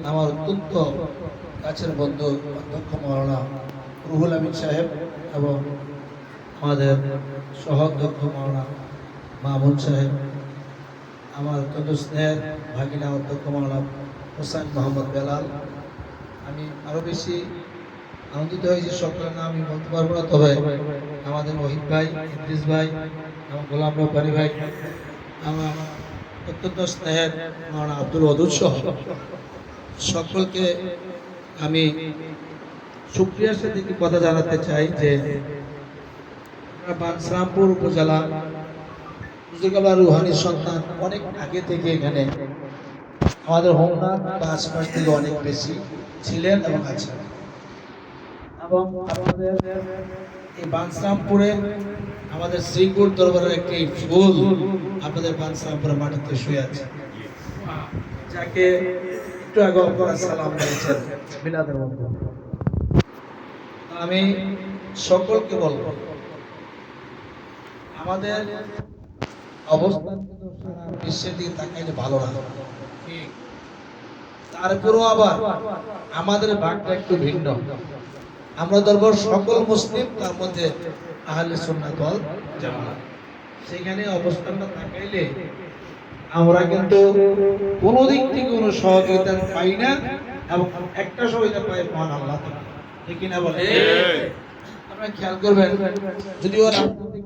আমার অত্যন্ত কাছের বন্ধু অধ্যক্ষ মাওলানা রুহুল আমিন সাহেব এবং আমাদের সহ-অধ্যক্ষ মাওলানা মামুন সাহেব, আমার অত্যন্ত স্নেহের ভাগিনা অধ্যক্ষ মাওলানা হোসেন মোহাম্মদ বেলাল। আমি আরও বেশি আনন্দিত হয়েছি, সকলের নাম আমি বলতে পারবো না, তবে আমাদের ওহিদ ভাই, ইদ্রিস ভাই, আমার গোলাম রব্বানী ভাই, আমার অত্যন্ত স্নেহের মাওলানা আব্দুল ওয়াদুদ সহ সকলকে আমি শুকরিয়ার সাথে একটি কথা জানাতে চাই যে বানসারামপুর উপজেলা হুজুরকাবলা রুহানির সন্তান অনেক আগে থেকে এখানে আমাদের হোমনাথ বা আশপাশ থেকে অনেক বেশি ছিলেন এবং আছেন। এবং আমাদের এই বানসারামপুরে আমাদের শ্রীপুর দরবারের একটি ফুল আপনাদের বানসারামপুরের মাটিতে শুয়ে আছে, যাকে একটু আগে আপনারা সালাম দিয়েছেন মিলাদের মধ্যে। আমি সকলকে বলবো, আমাদের অবস্থান কিন্তু সারা বিশ্বের দিকে তাকাইলে ভালো না, তারপরেও আবার আমাদের ভাগটা একটু ভিন্ন। আমরা দরবার সকল মুসলিম, তার মধ্যে আহলে সুন্নাত ওয়াল জামাত, সেখানে অবস্থানটা তাকাইলে আমরা কিন্তু কোনো দিক থেকে কোনো সহযোগিতা পাই না, এবং একটা সহযোগিতা পাই মহান আল্লাহ, ঠিক কিনা বলে? আপনারা খেয়াল করবেন, যদিও রাজনৈতিক